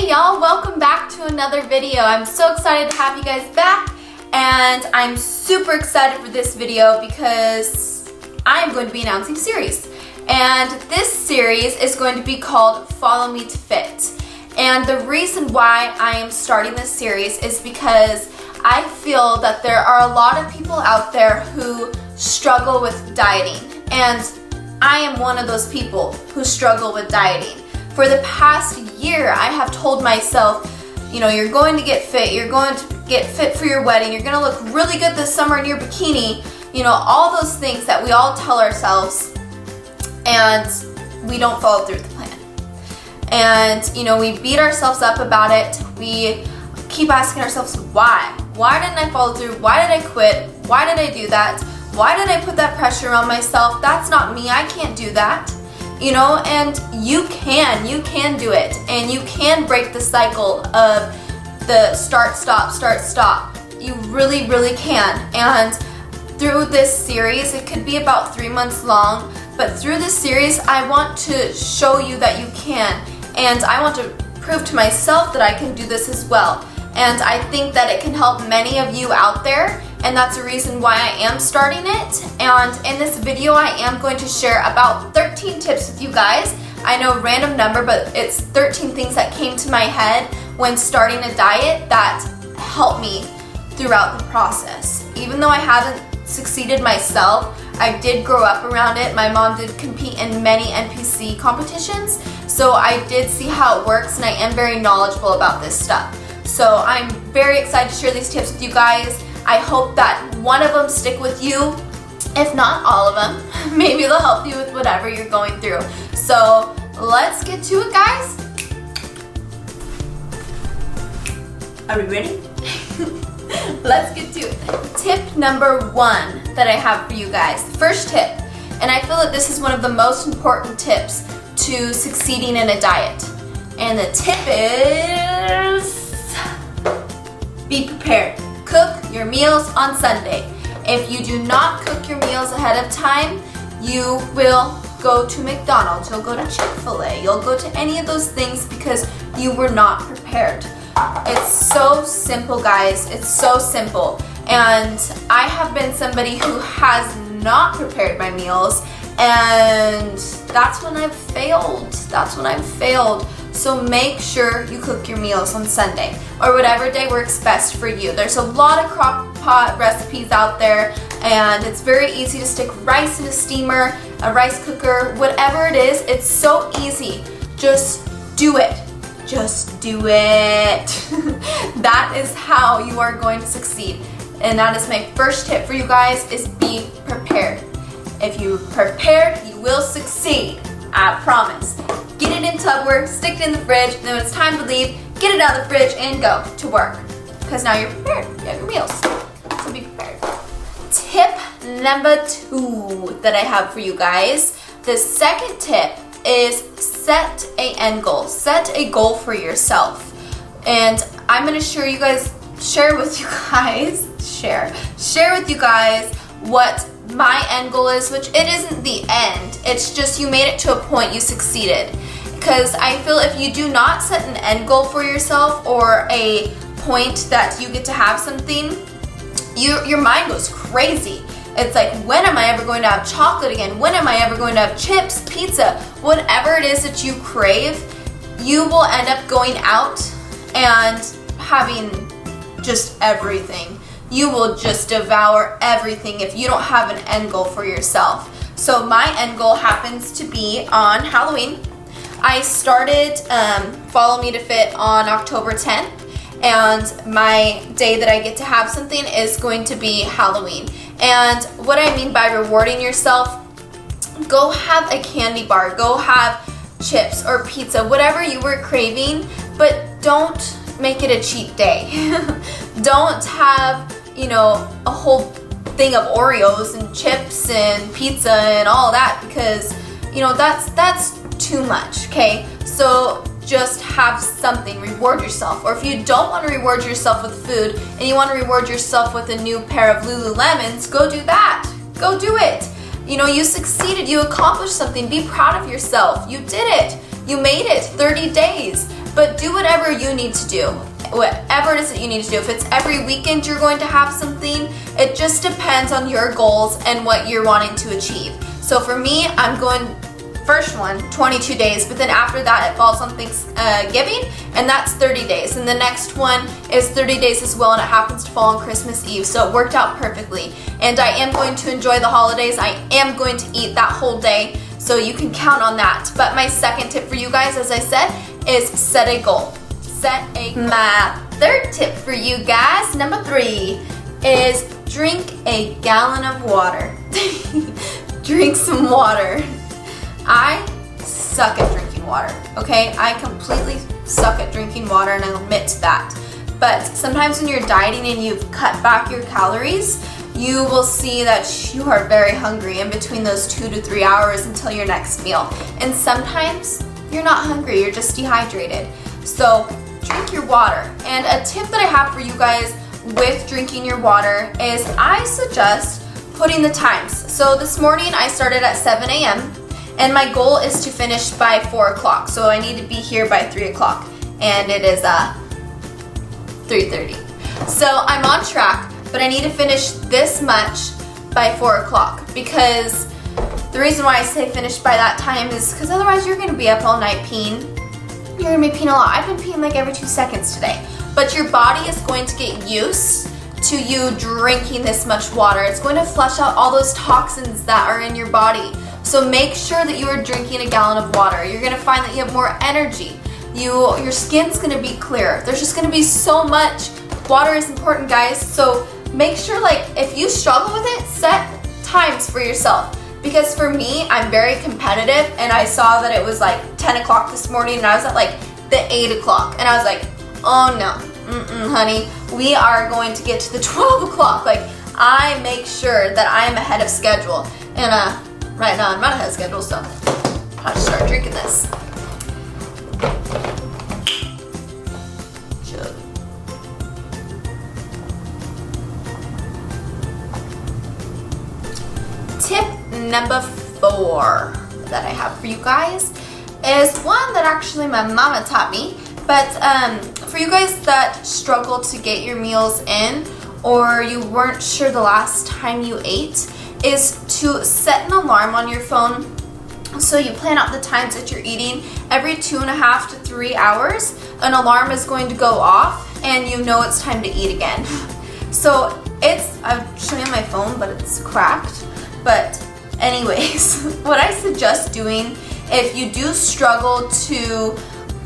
Hey y'all, welcome back to another video. I'm so excited to have you guys back, and I'm super excited for this video because I'm going to be announcing a series. And this series is going to be called Follow Me to Fit. And the reason why I am starting this series is because I feel that there are a lot of people out there who struggle with dieting. And I am one of those people who struggle with dieting. For the past year, I have told myself, you're going to get fit, you're going to get fit for your wedding, you're going to look really good this summer in your bikini, all those things that we all tell ourselves, and we don't follow through with the plan. And, we beat ourselves up about it. We keep asking ourselves, why? Why didn't I follow through? Why did I quit? Why did I do that? Why did I put that pressure on myself? That's not me. I can't do that. And you can do it, and you can break the cycle of the start, stop. You really, really can. And through this series, it could be about 3 months long, but through this series, I want to show you that you can, and I want to prove to myself that I can do this as well. And I think that it can help many of you out there, and that's the reason why I am starting it. And in this video, I am going to share about 13 tips with you guys. I know a random number, but it's 13 things that came to my head when starting a diet that helped me throughout the process. Even though I haven't succeeded myself, I did grow up around it. My mom did compete in many NPC competitions, so I did see how it works, and I am very knowledgeable about this stuff. So I'm very excited to share these tips with you guys. I hope that one of them stick with you, if not all of them. Maybe they'll help you with whatever you're going through. So let's get to it, guys. Are we ready? Let's get to it. Tip number 1 that I have for you guys. The first tip, and I feel that this is one of the most important tips to succeeding in a diet. And the tip is, be prepared. Cook your meals on Sunday. If you do not cook your meals ahead of time, you will go to McDonald's, you'll go to Chick-fil-A, you'll go to any of those things because you were not prepared. It's so simple, guys. It's so simple. And I have been somebody who has not prepared my meals, and that's when I've failed. So make sure you cook your meals on Sunday or whatever day works best for you. There's a lot of crock pot recipes out there, and it's very easy to stick rice in a steamer, a rice cooker, whatever it is. It's so easy. Just do it. Just do it. That is how you are going to succeed. And that is my first tip for you guys, is be prepared. If you're prepared, you will succeed. I promise. Get it in Tupperware, stick it in the fridge, and then when it's time to leave, get it out of the fridge and go to work. Because now you're prepared. You have your meals. So be prepared. Tip number 2 that I have for you guys. The second tip is set an end goal. Set a goal for yourself. And I'm going to share with you guys what my end goal is, which it isn't the end. It's just you made it to a point, you succeeded. Because I feel if you do not set an end goal for yourself, or a point that you get to have something, your mind goes crazy. It's like, when am I ever going to have chocolate again? When am I ever going to have chips, pizza? Whatever it is that you crave, you will end up going out and having just everything. You will just devour everything if you don't have an end goal for yourself. So my end goal happens to be on Halloween. I started Follow Me to Fit on October 10th, and my day that I get to have something is going to be Halloween. And what I mean by rewarding yourself, go have a candy bar, go have chips or pizza, whatever you were craving, but don't make it a cheat day. Don't have, a whole thing of Oreos and chips and pizza and all that, because, that's too much, okay? So just have something, reward yourself. Or if you don't want to reward yourself with food and you want to reward yourself with a new pair of Lululemons, go do that. Go do it. You succeeded, you accomplished something. Be proud of yourself. You did it. You made it 30 days, but do whatever you need to do. Whatever it is that you need to do. If it's every weekend you're going to have something, it just depends on your goals and what you're wanting to achieve. So for me, I'm going, first one, 22 days, but then after that it falls on Thanksgiving, and that's 30 days. And the next one is 30 days as well, and it happens to fall on Christmas Eve, so it worked out perfectly. And I am going to enjoy the holidays. I am going to eat that whole day, so you can count on that. But my second tip for you guys, as I said, is set a goal. My third tip for you guys, number 3, is drink a gallon of water. Drink some water. I suck at drinking water, okay? I completely suck at drinking water, and I'll admit to that. But sometimes when you're dieting and you've cut back your calories, you will see that you are very hungry in between those 2 to 3 hours until your next meal. And sometimes you're not hungry, you're just dehydrated. So drink your water. And a tip that I have for you guys with drinking your water is I suggest putting the times. So this morning I started at 7 a.m. and my goal is to finish by 4 o'clock. So I need to be here by 3 o'clock, and it is 3:30. So I'm on track, but I need to finish this much by 4 o'clock, because the reason why I say finish by that time is because otherwise you're going to be up all night peeing. You're going to be peeing a lot. I've been peeing like every 2 seconds today. But your body is going to get used to you drinking this much water. It's going to flush out all those toxins that are in your body. So make sure that you are drinking a gallon of water. You're going to find that you have more energy. Your skin's going to be clear. There's just going to be so much. Water is important, guys. So make sure, like, if you struggle with it, set times for yourself. Because for me, I'm very competitive, and I saw that it was like 10 o'clock this morning, and I was at like the 8 o'clock, and I was like, oh no, honey, we are going to get to the 12 o'clock. Like, I make sure that I am ahead of schedule. And right now I'm not ahead of schedule, so I'll have to start drinking this. Chug. Tip number 4 that I have for you guys is one that actually my mama taught me. But for you guys that struggle to get your meals in, or you weren't sure the last time you ate, is to set an alarm on your phone. So you plan out the times that you're eating. Every 2.5 to 3 hours, an alarm is going to go off, and you know it's time to eat again. So I'm showing you my phone, but it's cracked. But anyways, what I suggest doing if you do struggle to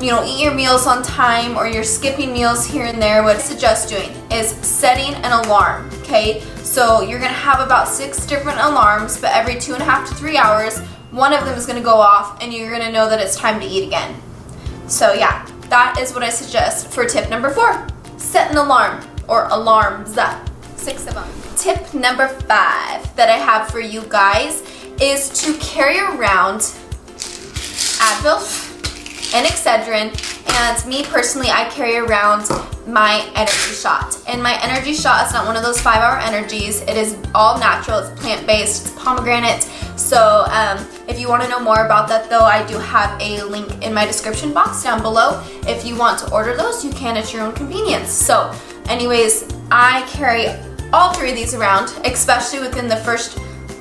eat your meals on time, or you're skipping meals here and there, what I suggest doing is setting an alarm, okay? So you're gonna have about 6 different alarms, but every 2.5 to 3 hours, one of them is gonna go off, and you're gonna know that it's time to eat again. So yeah, that is what I suggest for tip number 4. Set an alarm, or alarms, 6 of them. Tip number 5 that I have for you guys is to carry around Advil and Excedrin, and me personally, I carry around my energy shot. And my energy shot is not one of those 5-hour energies. It is all natural, it's plant-based, it's pomegranate. So if you want to know more about that though, I do have a link in my description box down below. If you want to order those, you can at your own convenience. So anyways, I carry all 3 of these around, especially within the first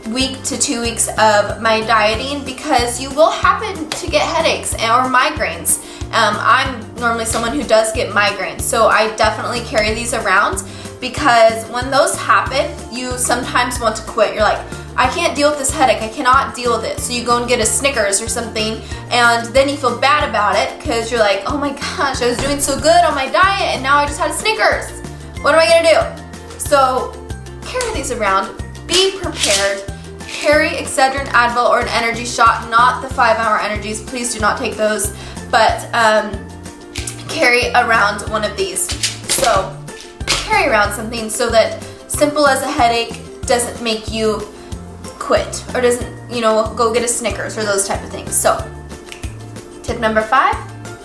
week to 2 weeks of my dieting, because you will happen to get headaches or migraines. I'm normally someone who does get migraines, so I definitely carry these around, because when those happen, you sometimes want to quit. You're like, I can't deal with this headache, I cannot deal with it. So you go and get a Snickers or something, and then you feel bad about it because you're like, oh my gosh, I was doing so good on my diet and now I just had a Snickers. What am I gonna do? So carry these around, be prepared. Carry Excedrin, Advil, or an energy shot, not the 5-hour energies. Please do not take those, but carry around one of these. So carry around something so that simple as a headache doesn't make you quit, or doesn't, go get a Snickers or those type of things. So tip number 5,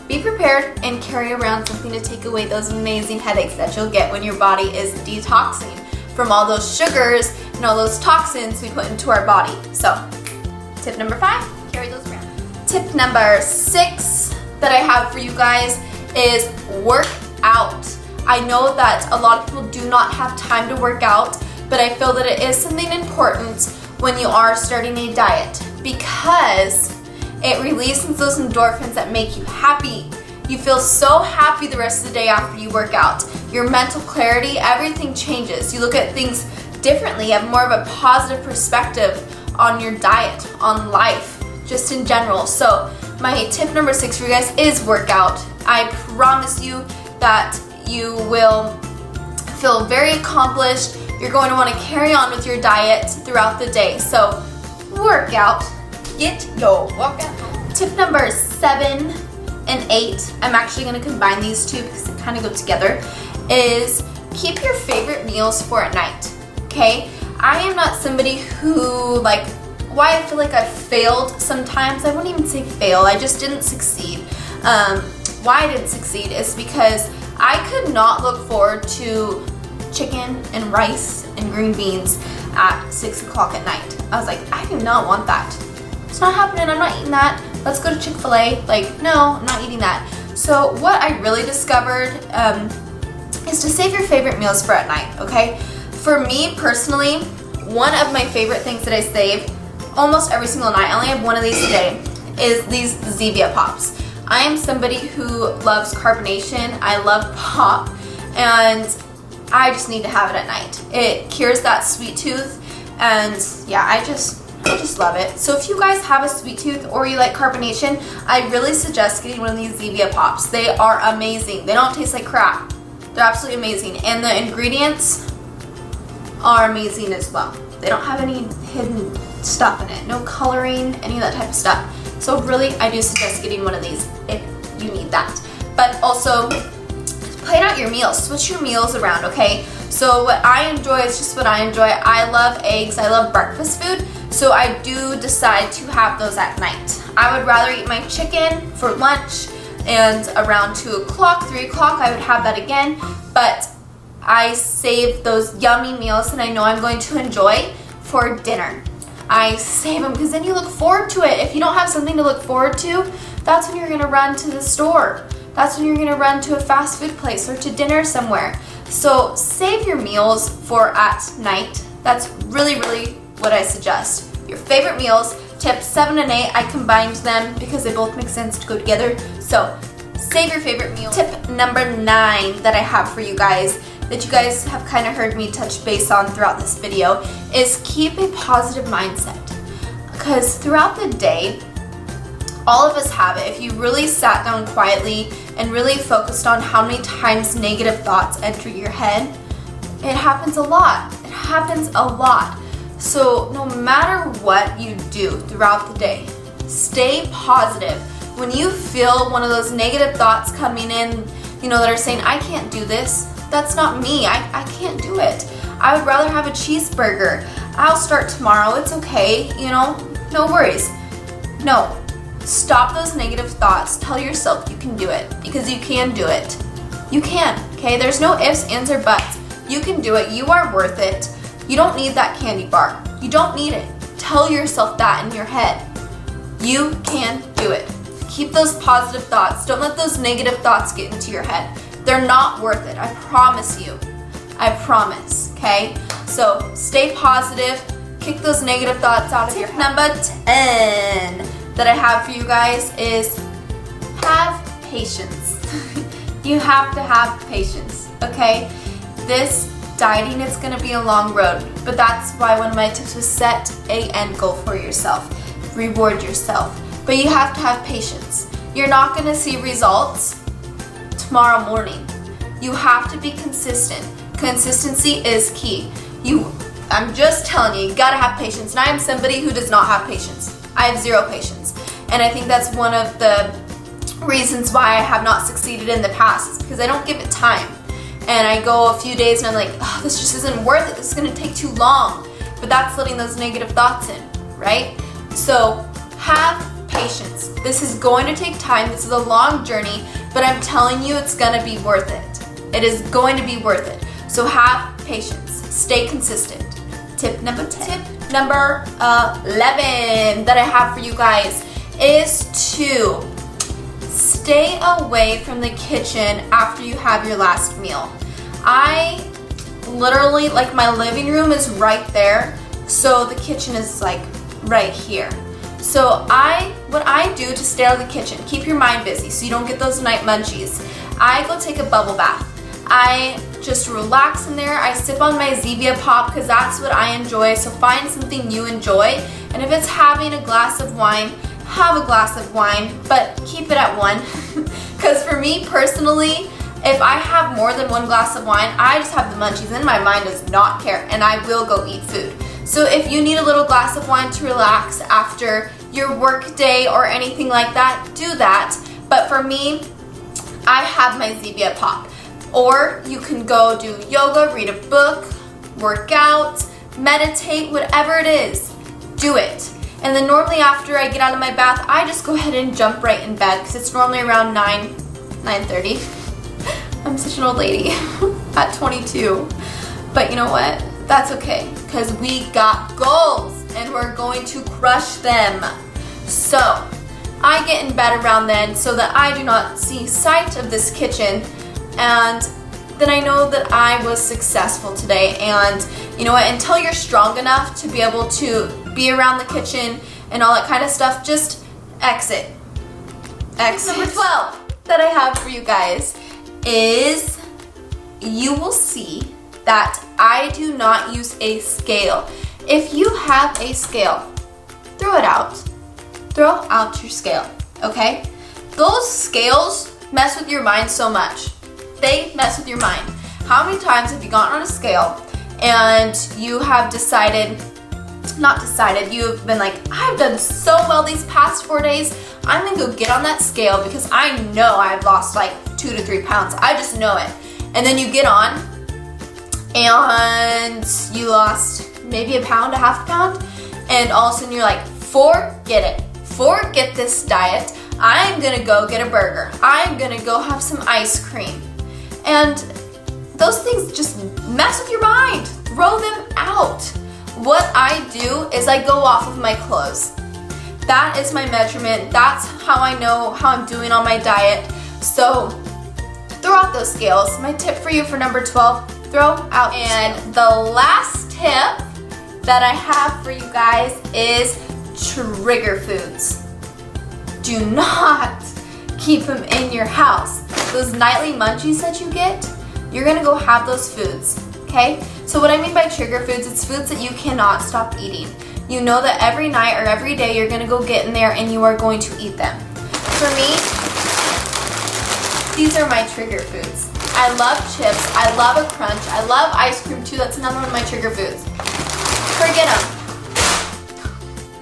be prepared and carry around something to take away those amazing headaches that you'll get when your body is detoxing from all those sugars and all those toxins we put into our body. So tip number 5, carry those around. Tip number 6 that I have for you guys is work out. I know that a lot of people do not have time to work out, but I feel that it is something important when you are starting a diet because it releases those endorphins that make you happy. You feel so happy the rest of the day after you work out. Your mental clarity, everything changes. You look at things differently, you have more of a positive perspective on your diet, on life, just in general. So my tip number 6 for you guys is workout. I promise you that you will feel very accomplished. You're going to want to carry on with your diet throughout the day. So workout, get your workout. Tip number 7 and 8, I'm actually going to combine these two because they kind of go together, is keep your favorite meals for at night, okay? I am not somebody who, like, why I feel like I've failed sometimes, I wouldn't even say fail, I just didn't succeed. Why I didn't succeed is because I could not look forward to chicken and rice and green beans at 6 o'clock at night. I was like, I do not want that. It's not happening, I'm not eating that. Let's go to Chick-fil-A. Like, no, I'm not eating that. So what I really discovered is to save your favorite meals for at night, okay? For me personally, one of my favorite things that I save almost every single night, I only have one of these a day, is these Zevia Pops. I am somebody who loves carbonation. I love pop, and I just need to have it at night. It cures that sweet tooth, and yeah, I just love it. So if you guys have a sweet tooth or you like carbonation, I really suggest getting one of these Zevia Pops. They are amazing. They don't taste like crap. They're absolutely amazing, and the ingredients are amazing as well. They don't have any hidden stuff in it, no coloring, any of that type of stuff. So really, I do suggest getting one of these if you need that. But also, plan out your meals, switch your meals around, okay? So what I enjoy is just what I enjoy. I love eggs, I love breakfast food, so I do decide to have those at night. I would rather eat my chicken for lunch, and around 2 o'clock, 3 o'clock, I would have that again, but I save those yummy meals that I know I'm going to enjoy for dinner. I save them because then you look forward to it. If you don't have something to look forward to, that's when you're gonna run to the store. That's when you're gonna run to a fast food place or to dinner somewhere. So save your meals for at night. That's really, really what I suggest. Your favorite meals, tips 7 and 8, I combined them because they both make sense to go together. So save your favorite meal. Tip number 9 that I have for you guys, that you guys have kind of heard me touch base on throughout this video, is keep a positive mindset. Because throughout the day, all of us have it. If you really sat down quietly and really focused on how many times negative thoughts enter your head, it happens a lot. It happens a lot. So no matter what you do throughout the day, stay positive. When you feel one of those negative thoughts coming in, you know, that are saying, I can't do this, that's not me, I can't do it. I would rather have a cheeseburger. I'll start tomorrow, it's okay, you know, no worries. No, stop those negative thoughts. Tell yourself you can do it, because you can do it. You can, okay? There's no ifs, ands, or buts. You can do it, you are worth it. You don't need that candy bar. You don't need it. Tell yourself that in your head. You can do it. Keep those positive thoughts. Don't let those negative thoughts get into your head. They're not worth it, I promise you. I promise, okay? So stay positive, kick those negative thoughts out of your head. Number 10 that I have for you guys is have patience. You have to have patience, okay? This dieting is gonna be a long road, but that's why one of my tips was set a end goal for yourself. Reward yourself, but you have to have patience. You're not gonna see results tomorrow morning. You have to be consistent. Consistency is key. I'm just telling you, you gotta have patience. And I am somebody who does not have patience. I have zero patience. And I think that's one of the reasons why I have not succeeded in the past, is because I don't give it time. And I go a few days and I'm like, oh, this just isn't worth it. This is gonna take too long. But that's letting those negative thoughts in, right? So have patience. This is going to take time. This is a long journey, but I'm telling you it's gonna be worth it. It is going to be worth it. So have patience. Stay consistent. Tip number 10. Tip number 11 that I have for you guys is to stay away from the kitchen after you have your last meal. I literally, like, my living room is right there, so the kitchen is like right here. So what I do to stay out of the kitchen, keep your mind busy so you don't get those night munchies. I go take a bubble bath. I just relax in there. I sip on my Zevia pop because that's what I enjoy. So find something you enjoy. And if it's having a glass of wine, have a glass of wine, but keep it at one. Because for me personally, if I have more than one glass of wine, I just have the munchies and my mind does not care, and I will go eat food. So if you need a little glass of wine to relax after your work day or anything like that, do that. But for me, I have my Zevia pop. Or you can go do yoga, read a book, work out, meditate, whatever it is, do it. And then normally after I get out of my bath, I just go ahead and jump right in bed because it's normally around 9:30. I'm such an old lady at 22. But you know what? That's okay because we got goals and we're going to crush them. So I get in bed around then so that I do not see sight of this kitchen, and then I know that I was successful today. And you know what? Until you're strong enough to be able to be around the kitchen and all that kind of stuff, just exit. Number 12 that I have for you guys is you will see that I do not use a scale. If you have a scale, throw it out. Throw out your scale, okay? Those scales mess with your mind so much. They mess with your mind. How many times have you gotten on a scale and you have you've been like, I've done so well these past 4 days, I'm gonna go get on that scale because I know I've lost like 2 to 3 pounds. I just know it. And then you get on and you lost maybe a pound, a half a pound, and all of a sudden you're like, forget it. Forget this diet. I'm gonna go get a burger. I'm gonna go have some ice cream. And those things just mess with your mind. Throw them out. What I do is I go off of my clothes. That is my measurement. That's how I know how I'm doing on my diet. So throw out those scales. My tip for you for number 12, throw out. And the last tip that I have for you guys is trigger foods. Do not keep them in your house. Those nightly munchies that you get, you're gonna go have those foods, okay? So what I mean by trigger foods, it's foods that you cannot stop eating. You know that every night or every day you're gonna go get in there and you are going to eat them. For me, these are my trigger foods. I love chips, I love a crunch, I love ice cream too. That's another one of my trigger foods. Forget them.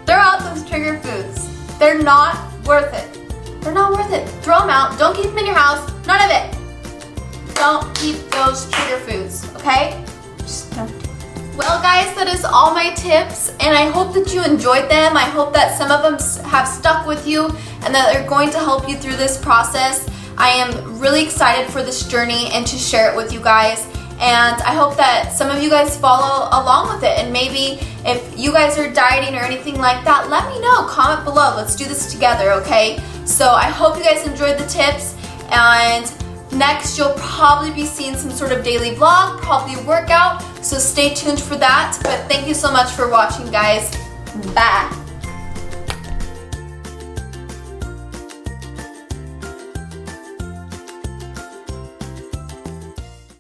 Throw out those trigger foods. They're not worth it. They're not worth it. Throw them out. Don't keep them in your house. None of it. Don't keep those trigger foods, okay? Just don't. Well guys, that is all my tips, and I hope that you enjoyed them. I hope that some of them have stuck with you and that they're going to help you through this process. I am really excited for this journey and to share it with you guys. And I hope that some of you guys follow along with it. And maybe if you guys are dieting or anything like that, let me know. Comment below. Let's do this together, okay? So I hope you guys enjoyed the tips. And next, you'll probably be seeing some sort of daily vlog, probably a workout. So stay tuned for that. But thank you so much for watching, guys. Bye.